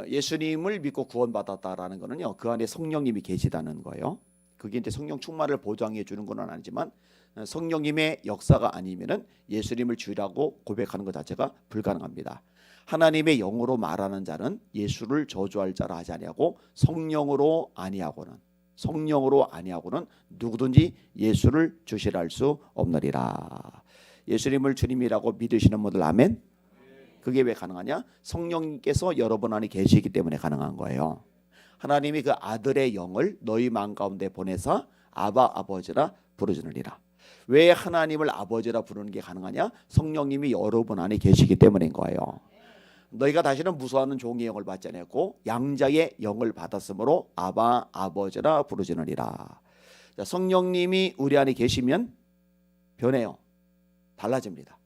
예수님을 믿고 구원받았다라는 거는요, 그 안에 성령님이 계시다는 거예요. 그게 이제 성령 충만을 보장해 주는 건 아니지만 성령님의 역사가 아니면은 예수님을 주라고 고백하는 것 자체가 불가능합니다. 하나님의 영으로 말하는 자는 예수를 저주할 자라 하지 아니하고 성령으로 아니하고는 누구든지 예수를 주시라 할 수 없느니라. 예수님을 주님이라고 믿으시는 분들 아멘. 그게 왜 가능하냐? 성령님께서 여러분 안에 계시기 때문에 가능한 거예요. 하나님이 그 아들의 영을 너희 마음 가운데 보내서 아바 아버지라 부르시느니라. 왜 하나님을 아버지라 부르는 게 가능하냐? 성령님이 여러분 안에 계시기 때문인 거예요. 너희가 다시는 무서워하는 종의 영을 받지 않았고 양자의 영을 받았으므로 아바 아버지라 부르시느니라. 자, 성령님이 우리 안에 계시면 변해요. 달라집니다.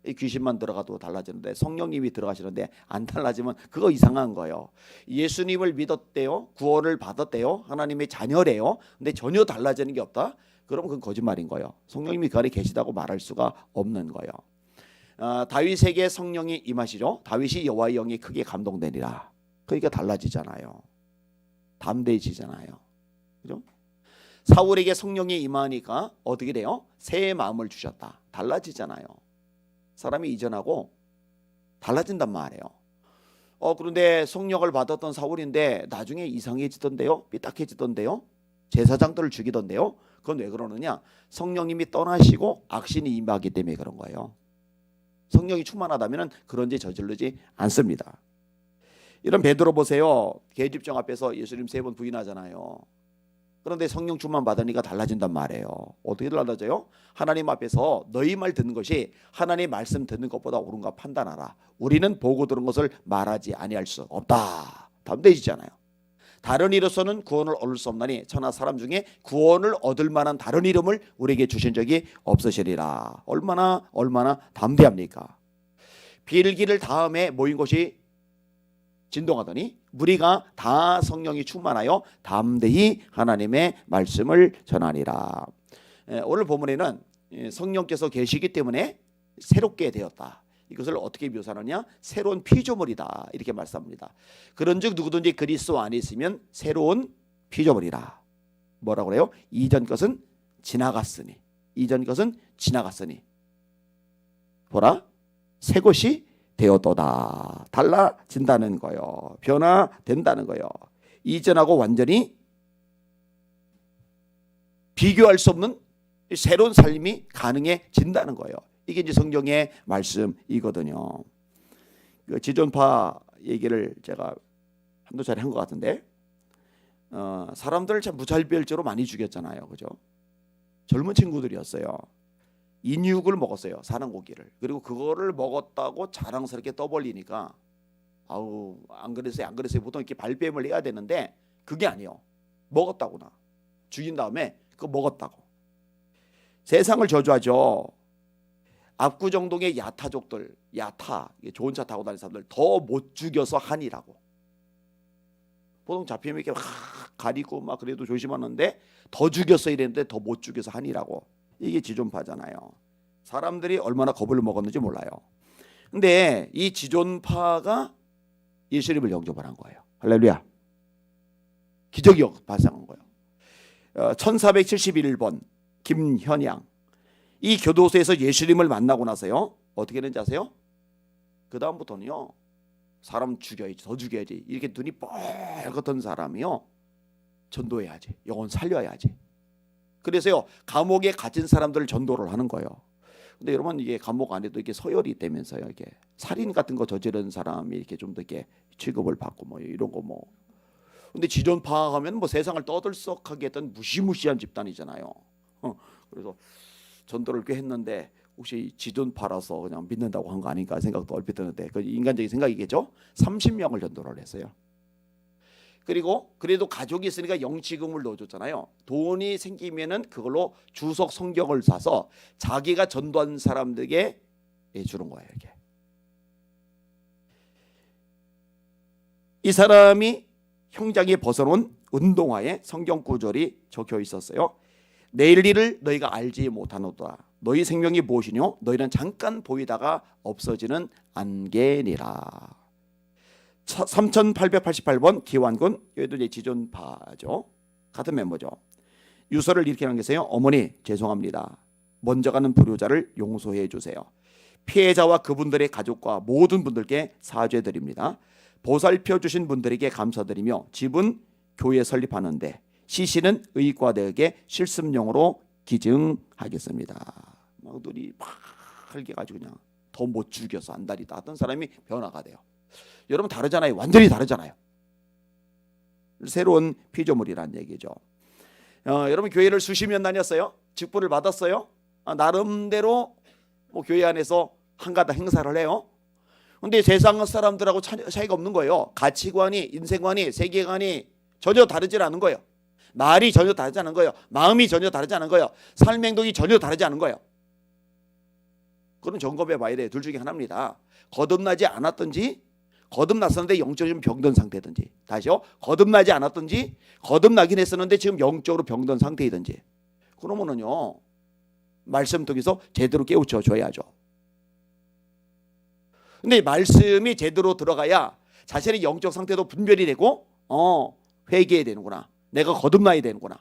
이 귀신만 들어가도 달라지는데 성령님이 들어가시는데 안 달라지면 그거 이상한 거예요. 예수님을 믿었대요. 구원을 받았대요. 하나님의 자녀래요. 근데 전혀 달라지는 게 없다? 그러면 그건 거짓말인 거예요. 성령님이 그 안에 계시다고 말할 수가 없는 거예요. 다윗에게 성령이 임하시죠. 다윗이 여호와의 영이 크게 감동되니라. 그러니까 달라지잖아요. 담대해지잖아요. 그죠? 사울에게 성령이 임하니까 어떻게 돼요? 새 마음을 주셨다. 달라지잖아요. 사람이 이전하고 달라진단 말이에요. 그런데 성령을 받았던 사울인데 나중에 이상해지던데요. 삐딱해지던데요. 제사장들을 죽이던데요. 그건 왜 그러느냐? 성령님이 떠나시고 악신이 임하기 때문에 그런 거예요. 성령이 충만하다면 그런 죄 저지르지 않습니다. 이런 베드로 보세요. 계집종 앞에서 예수님 3번 부인하잖아요. 그런데 성령 충만 받으니까 달라진단 말이에요. 어떻게 달라져요? 하나님 앞에서 너희 말 듣는 것이 하나님 말씀 듣는 것보다 옳은가 판단하라. 우리는 보고 들은 것을 말하지 아니할 수 없다. 담대해지잖아요. 다른 이로서는 구원을 얻을 수 없나니 천하 사람 중에 구원을 얻을 만한 다른 이름을 우리에게 주신 적이 없으시리라. 얼마나 담대합니까? 빌기를 다음에 모인 것이 진동하더니 무리가 다 성령이 충만하여 담대히 하나님의 말씀을 전하니라. 오늘 본문에는 성령께서 계시기 때문에 새롭게 되었다. 이것을 어떻게 묘사하느냐? 새로운 피조물이다 이렇게 말씀합니다. 그런즉 누구든지 그리스도 안에 있으면 새로운 피조물이라. 뭐라고 그래요? 이전 것은 지나갔으니 보라 새 것이 되었도다. 달라진다는 거요. 변화된다는 거요. 이전하고 완전히 비교할 수 없는 새로운 삶이 가능해진다는 거예요. 이게 이제 성경의 말씀이거든요. 그 지존파 얘기를 제가 한두 차례 한 것 같은데, 사람들을 참 무차별적으로 많이 죽였잖아요, 그죠? 젊은 친구들이었어요. 인육을 먹었어요, 사는 고기를. 그리고 그거를 먹었다고 자랑스럽게 떠벌리니까 아우 안 그랬어요. 보통 이렇게 발뺌을 해야 되는데 그게 아니에요. 먹었다구나. 죽인 다음에 그거 먹었다고. 세상을 저주하죠. 압구정동의 야타족들, 좋은 차 타고 다니는 사람들 더 못 죽여서 한이라고. 보통 잡히면 이렇게 가리고 막 그래도 조심하는데 더 죽였어 이랬는데 더 못 죽여서 한이라고. 이게 지존파잖아요. 사람들이 얼마나 겁을 먹었는지 몰라요. 근데 이 지존파가 예수님을 영접을 한 거예요. 할렐루야. 기적이 발생한 거예요. 1471번 김현양. 이 교도소에서 예수님을 만나고 나서요. 어떻게 되는지 아세요? 그 다음부터는요. 사람 죽여야지, 더 죽여야지. 이렇게 눈이 뻘겋던 사람이요. 전도해야지. 영혼 살려야지. 그래서요. 감옥에 갇힌 사람들을 전도를 하는 거예요. 근데 여러분 이게 감옥 안에도 이렇게 서열이 있다면서요. 이렇게 살인 같은 거 저지른 사람이 이렇게 좀 더 이렇게 취급을 받고 뭐 이런 거 뭐. 근데 지존파 하면 뭐 세상을 떠들썩하게 했던 무시무시한 집단이잖아요. 그래서 전도를 꽤 했는데 혹시 지존파라서 그냥 믿는다고 한 거 아닌가 생각도 얼핏 드는데 그 인간적인 생각이겠죠. 30명을 전도를 했어요. 그리고 그래도 가족이 있으니까 영치금을 넣어줬잖아요. 돈이 생기면은 그걸로 주석 성경을 사서 자기가 전도한 사람들에게 주는 거예요. 이렇게. 이 사람이 형장에 벗어놓은 운동화에 성경 구절이 적혀 있었어요. 내일 일을 너희가 알지 못하노다. 너희 생명이 무엇이뇨? 너희는 잠깐 보이다가 없어지는 안개니라. 3888번 기완군, 여기도 이제 지존파죠. 같은 멤버죠. 유서를 이렇게 남겼어요. 어머니 죄송합니다. 먼저 가는 불효자를 용서해 주세요. 피해자와 그분들의 가족과 모든 분들께 사죄드립니다. 보살펴 주신 분들에게 감사드리며 집은 교회 설립하는데 시신은 의과대학에 실습용으로 기증하겠습니다. 막 눈이 빨개 가지고 그냥 더 못 죽여서 안달이다 하던 사람이 변화가 돼요. 여러분 다르잖아요. 완전히 다르잖아요. 새로운 피조물이란 얘기죠. 여러분 교회를 수십 년 다녔어요? 직분을 받았어요? 나름대로 뭐 교회 안에서 한가닥 행사를 해요. 근데 세상 사람들하고 차이가 없는 거예요. 가치관이, 인생관이, 세계관이 전혀 다르지 않은 거예요. 말이 전혀 다르지 않은 거예요. 마음이 전혀 다르지 않은 거예요. 삶 행동이 전혀 다르지 않은 거예요. 그건 점검해 봐야 돼요. 둘 중에 하나입니다. 거듭나지 않았든지 거듭났었는데 영적으로 병든 상태든지, 다시요, 거듭나지 않았든지 거듭나긴 했었는데 지금 영적으로 병든 상태이든지, 그러면은요 말씀 통해서 제대로 깨우쳐 줘야죠. 근데 말씀이 제대로 들어가야 자신의 영적 상태도 분별이 되고 회개해야 되는구나, 내가 거듭나야 되는구나,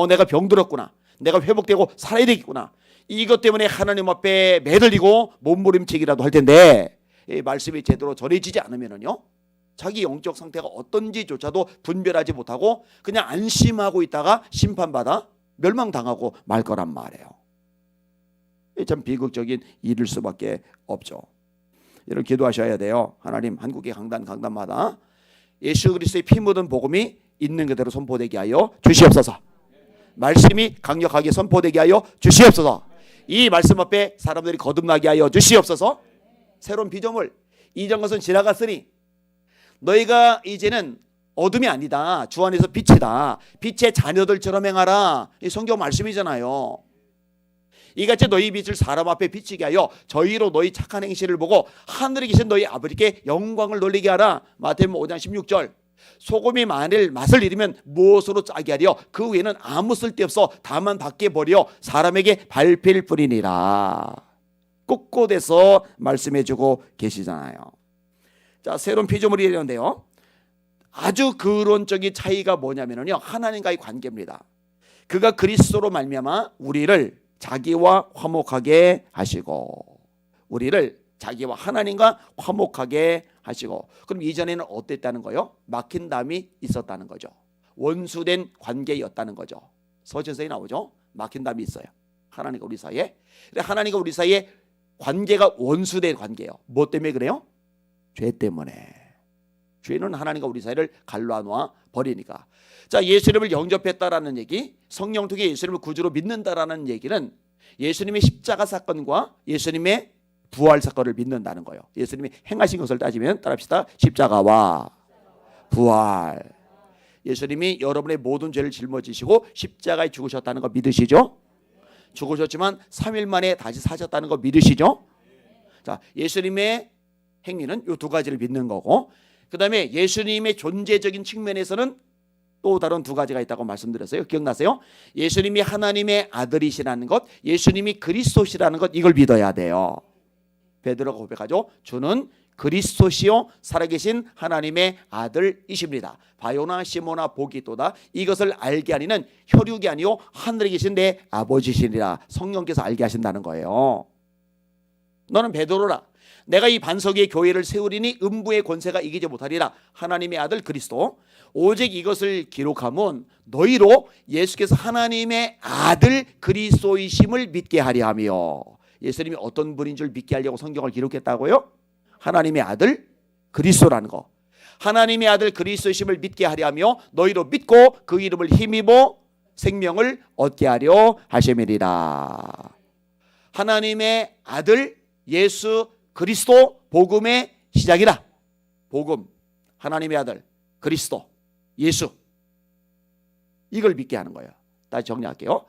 내가 병들었구나, 내가 회복되고 살아야 되겠구나, 이것 때문에 하나님 앞에 매달리고 몸부림치기라도 할 텐데 이 말씀이 제대로 전해지지 않으면은요 자기 영적 상태가 어떤지조차도 분별하지 못하고 그냥 안심하고 있다가 심판받아 멸망당하고 말 거란 말이에요. 참 비극적인 일일 수밖에 없죠. 여러분 기도하셔야 돼요. 하나님, 한국의 강단마다 예수 그리스도의 피 묻은 복음이 있는 그대로 선포되게 하여 주시옵소서. 말씀이 강력하게 선포되게 하여 주시옵소서. 이 말씀 앞에 사람들이 거듭나게 하여 주시옵소서. 새로운 피조물, 이전 것은 지나갔으니 너희가 이제는 어둠이 아니다, 주 안에서 빛이다, 빛의 자녀들처럼 행하라. 이 성경 말씀이잖아요. 이같이 너희 빛을 사람 앞에 비치게 하여 저희로 너희 착한 행실을 보고 하늘에 계신 너희 아버지께 영광을 돌리게 하라. 마태복음 5장 16절. 소금이 만일 맛을 잃으면 무엇으로 짜게 하려? 그 외에는 아무 쓸데없어 다만 밖에 버려 사람에게 밟힐 뿐이니라. 꼿꼿해서 말씀해주고 계시잖아요. 자, 새로운 피조물이 되는데요, 아주 근원적인 차이가 뭐냐면요, 하나님과의 관계입니다. 그가 그리스도로 말미암아 우리를 자기와 화목하게 하시고, 우리를 자기와 하나님과 화목하게 하시고. 그럼 이전에는 어땠다는 거요? 막힌 담이 있었다는 거죠. 원수된 관계였다는 거죠. 서신서에 나오죠. 막힌 담이 있어요. 하나님과 우리 사이에. 하나님과 우리 사이에 관계가 원수된 관계예요. 뭐 때문에 그래요? 죄 때문에. 죄는 하나님과 우리 사이를 갈라놓아 버리니까. 자, 예수님을 영접했다라는 얘기, 성령 통해 예수님을 구주로 믿는다라는 얘기는 예수님의 십자가 사건과 예수님의 부활 사건을 믿는다는 거예요. 예수님이 행하신 것을 따지면 따라합시다. 십자가와 부활. 예수님이 여러분의 모든 죄를 짊어지시고 십자가에 죽으셨다는 거 믿으시죠? 죽으셨지만 3일 만에 다시 사셨다는 거 믿으시죠? 자, 예수님의 행위는 이 두 가지를 믿는 거고, 그 다음에 예수님의 존재적인 측면에서는 또 다른 두 가지가 있다고 말씀드렸어요. 기억나세요? 예수님이 하나님의 아들이시라는 것, 예수님이 그리스도시라는 것, 이걸 믿어야 돼요. 베드로가 고백하죠. 주는 그리스도시요 살아계신 하나님의 아들이십니다. 바요나 시모나 복이 또다. 이것을 알게 하니는 혈육이 아니요 하늘에 계신 내 아버지시니라. 성령께서 알게 하신다는 거예요. 너는 베드로라. 내가 이 반석 위에 교회를 세우리니 음부의 권세가 이기지 못하리라. 하나님의 아들 그리스도. 오직 이것을 기록하면 너희로 예수께서 하나님의 아들 그리스도이심을 믿게 하려 하며. 예수님이 어떤 분인 줄 믿게 하려고 성경을 기록했다고요? 하나님의 아들 그리스도라는 거. 하나님의 아들 그리스도이심을 믿게 하려 하며 너희로 믿고 그 이름을 힘입어 생명을 얻게 하려 하심이리라. 하나님의 아들 예수 그리스도 복음의 시작이다. 복음, 하나님의 아들 그리스도 예수, 이걸 믿게 하는 거예요. 다시 정리할게요.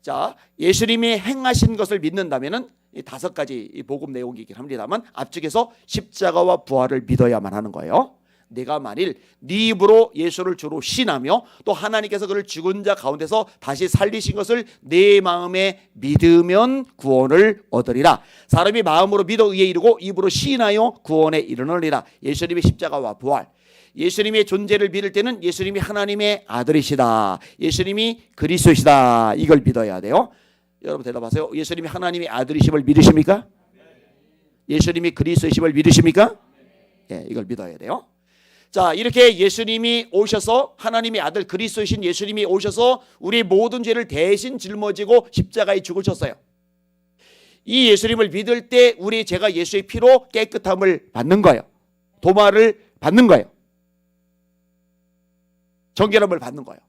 자, 예수님이 행하신 것을 믿는다면은 이 5가지 이 복음 내용이긴 합니다만 앞쪽에서 십자가와 부활을 믿어야만 하는 거예요. 내가 만일 네 입으로 예수를 주로 신하며 또 하나님께서 그를 죽은 자 가운데서 다시 살리신 것을 내 마음에 믿으면 구원을 얻으리라. 사람이 마음으로 믿어 의에 이르고 입으로 시인하여 구원에 이르느니라. 예수님의 십자가와 부활, 예수님의 존재를 믿을 때는 예수님이 하나님의 아들이시다, 예수님이 그리스도시다, 이걸 믿어야 돼요. 여러분 대답하세요. 예수님이 하나님의 아들이심을 믿으십니까? 예수님이 그리스도이심을 믿으십니까? 예, 이걸 믿어야 돼요. 자, 이렇게 예수님이 오셔서, 하나님의 아들 그리스도이신 예수님이 오셔서 우리 모든 죄를 대신 짊어지고 십자가에 죽으셨어요. 이 예수님을 믿을 때 우리 죄가 예수의 피로 깨끗함을 받는 거예요. 도마를 받는 거예요. 정결함을 받는 거예요.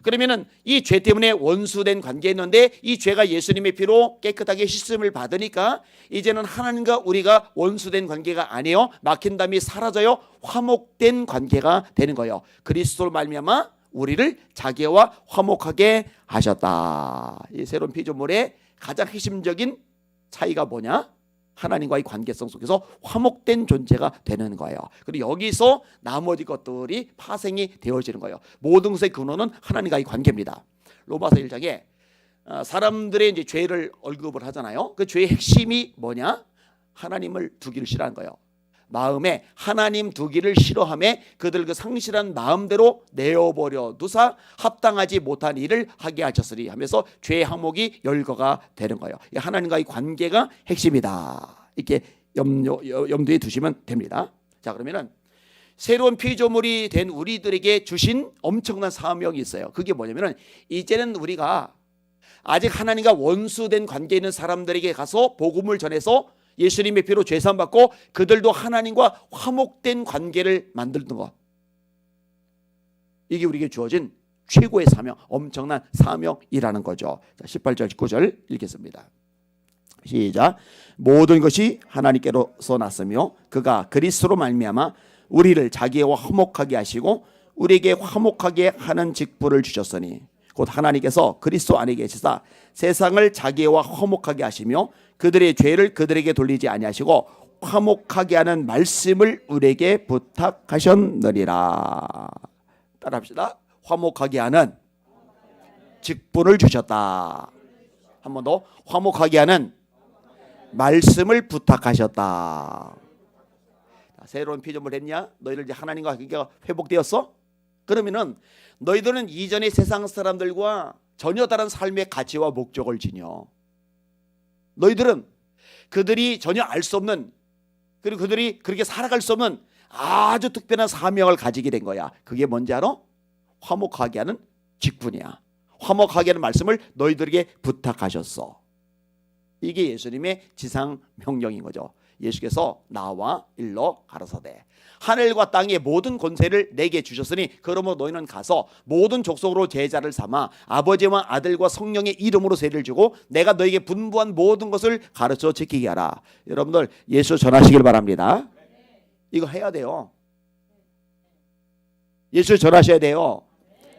그러면은 이 죄 때문에 원수된 관계였는데 이 죄가 예수님의 피로 깨끗하게 씻음을 받으니까 이제는 하나님과 우리가 원수된 관계가 아니에요. 막힌 담이 사라져요. 화목된 관계가 되는 거예요. 그리스도로 말미암아 우리를 자기와 화목하게 하셨다. 이 새로운 피조물의 가장 핵심적인 차이가 뭐냐? 하나님과의 관계성 속에서 화목된 존재가 되는 거예요. 그리고 여기서 나머지 것들이 파생이 되어지는 거예요. 모든 것의 근원은 하나님과의 관계입니다. 로마서 1장에 사람들의 이제 죄를 언급을 하잖아요. 그 죄의 핵심이 뭐냐? 하나님을 두기를 싫어하는 거예요. 마음에 하나님 두기를 싫어함에 그들 그 상실한 마음대로 내어버려 두사 합당하지 못한 일을 하게 하셨으리 하면서 죄의 항목이 열거가 되는 거예요. 하나님과의 관계가 핵심이다. 이렇게 염두에 두시면 됩니다. 자, 그러면은 새로운 피조물이 된 우리들에게 주신 엄청난 사명이 있어요. 그게 뭐냐면은 이제는 우리가 아직 하나님과 원수된 관계에 있는 사람들에게 가서 복음을 전해서 예수님의 피로 죄사함 받고 그들도 하나님과 화목된 관계를 만드는 것, 이게 우리에게 주어진 최고의 사명, 엄청난 사명이라는 거죠. 자, 18절 19절 읽겠습니다. 시작. 모든 것이 하나님께로서 났으며 그가 그리스도로 말미암아 우리를 자기와 화목하게 하시고 우리에게 화목하게 하는 직분을 주셨으니 곧 하나님께서 그리스도 안에 계시사 세상을 자기와 화목하게 하시며 그들의 죄를 그들에게 돌리지 아니하시고 화목하게 하는 말씀을 우리에게 부탁하셨느니라. 따라합시다. 화목하게 하는 직분을 주셨다. 한 번 더. 화목하게 하는 말씀을 부탁하셨다. 새로운 피조물 됐냐? 너희들 이제 하나님과 관계가 회복되었어? 그러면은 너희들은 이전의 세상 사람들과 전혀 다른 삶의 가치와 목적을 지녀. 너희들은 그들이 전혀 알 수 없는, 그리고 그들이 그렇게 살아갈 수 없는 아주 특별한 사명을 가지게 된 거야. 그게 뭔지 알아? 화목하게 하는 직분이야. 화목하게 하는 말씀을 너희들에게 부탁하셨어. 이게 예수님의 지상 명령인 거죠. 예수께서 나와 일러 가라사대 하늘과 땅의 모든 권세를 내게 주셨으니 그러므로 너희는 가서 모든 족속으로 제자를 삼아 아버지와 아들과 성령의 이름으로 세례를 주고 내가 너에게 분부한 모든 것을 가르쳐 지키게 하라. 여러분들 예수 전하시길 바랍니다. 이거 해야 돼요. 예수 전하셔야 돼요.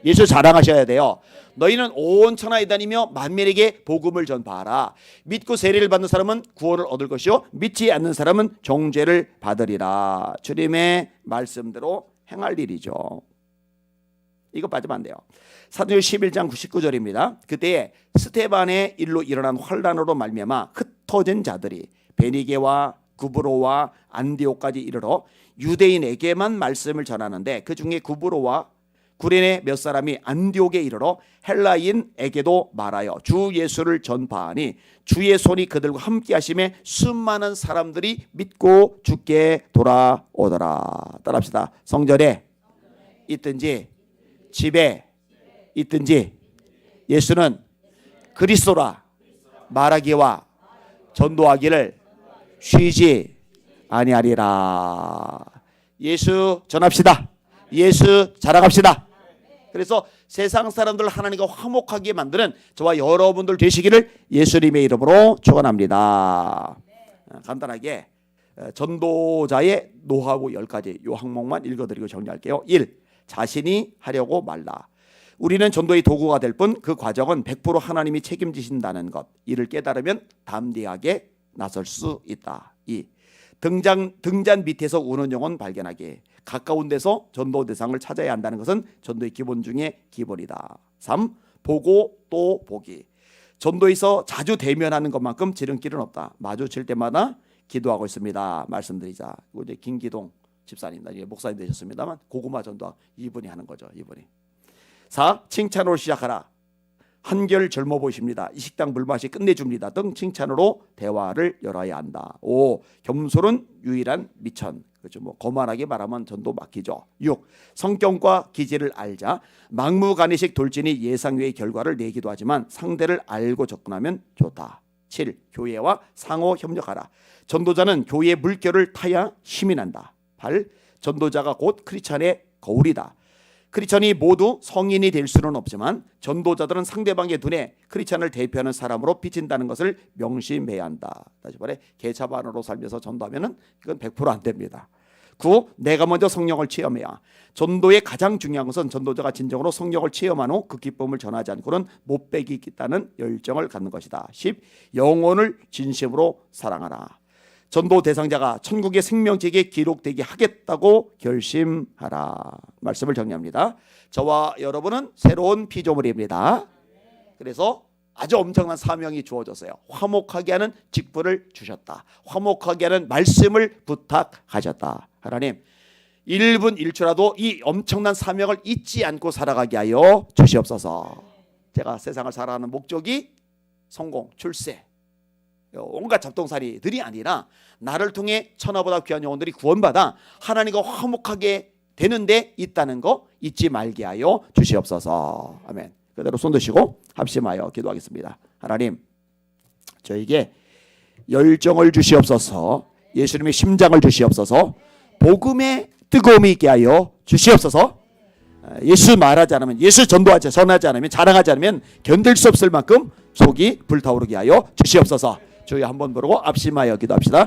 예수 자랑하셔야 돼요. 너희는 온 천하에 다니며 만민에게 복음을 전파하라. 믿고 세례를 받는 사람은 구원을 얻을 것이요 믿지 않는 사람은 정죄를 받으리라. 주님의 말씀대로 행할 일이죠. 이거 빠지면 안 돼요. 사도행전 11장 99절입니다. 그때에 스데반의 일로 일어난 환란으로 말미암아 흩어진 자들이 베니게와 구브로와 안디옥까지 이르러 유대인에게만 말씀을 전하는데 그 중에 구브로와 구레네 몇 사람이 안디옥에 이르러 헬라인에게도 말하여 주 예수를 전파하니 주의 손이 그들과 함께 하심에 수많은 사람들이 믿고 주께 돌아오더라. 따라합시다. 성전에 있든지 집에 있든지 예수는 그리스도라 말하기와 전도하기를 쉬지 아니하리라. 예수 전합시다. 예수 자랑합시다. 그래서 세상 사람들을 하나님과 화목하게 만드는 저와 여러분들 되시기를 예수님의 이름으로 축원합니다. 간단하게 전도자의 노하우 10가지 요 항목만 읽어드리고 정리할게요. 1. 자신이 하려고 말라. 우리는 전도의 도구가 될 뿐 그 과정은 100% 하나님이 책임지신다는 것, 이를 깨달으면 담대하게 나설 수 있다. 2. 등잔 밑에서 우는 영혼 발견하기. 가까운 데서 전도 대상을 찾아야 한다는 것은 전도의 기본 중에 기본이다. 3. 보고 또 보기. 전도에서 자주 대면하는 것만큼 지름길은 없다. 마주칠 때마다 기도하고 있습니다. 말씀드리자. 이거 이제 김기동 집사님, 나중에 목사님 되셨습니다만 고구마 전도 이분이 하는 거죠. 이분이. 4. 칭찬으로 시작하라. 한결 젊어 보이십니다. 이 식당 물맛이 끝내줍니다. 등 칭찬으로 대화를 열어야 한다. 5. 겸손은 유일한 미천. 그렇죠. 뭐 거만하게 말하면 전도 막히죠. 6. 성격과 기질을 알자. 막무가내식 돌진이 예상 외의 결과를 내기도 하지만 상대를 알고 접근하면 좋다. 7. 교회와 상호 협력하라. 전도자는 교회의 물결을 타야 힘이 난다. 8. 전도자가 곧 크리스찬의 거울이다. 크리스찬이 모두 성인이 될 수는 없지만 전도자들은 상대방의 눈에 크리스찬을 대표하는 사람으로 비친다는 것을 명심해야 한다. 다시 말해 개차반으로 살면서 전도하면은 이건 100% 안 됩니다. 9. 내가 먼저 성령을 체험해야. 전도의 가장 중요한 것은 전도자가 진정으로 성령을 체험한 후 그 기쁨을 전하지 않고는 못 빼기겠다는 열정을 갖는 것이다. 10. 영혼을 진심으로 사랑하라. 전도 대상자가 천국의 생명책에 기록되게 하겠다고 결심하라. 말씀을 정리합니다. 저와 여러분은 새로운 피조물입니다. 그래서 아주 엄청난 사명이 주어졌어요. 화목하게 하는 직분을 주셨다. 화목하게 하는 말씀을 부탁하셨다. 하나님 1분 1초라도 이 엄청난 사명을 잊지 않고 살아가게 하여 주시옵소서. 제가 세상을 살아가는 목적이 성공, 출세, 온갖 잡동사리들이 아니라 나를 통해 천하보다 귀한 영혼들이 구원받아 하나님과 화목하게 되는 데 있다는 거 잊지 말게 하여 주시옵소서. 아멘. 그대로 손 드시고 합심하여 기도하겠습니다. 하나님 저에게 열정을 주시옵소서. 예수님의 심장을 주시옵소서. 복음의 뜨거움이 있게 하여 주시옵소서. 예수 말하지 않으면, 예수 전하지 않으면, 자랑하지 않으면 견딜 수 없을 만큼 속이 불타오르게 하여 주시옵소서. 저희 한번 부르고 합심하여 기도합시다.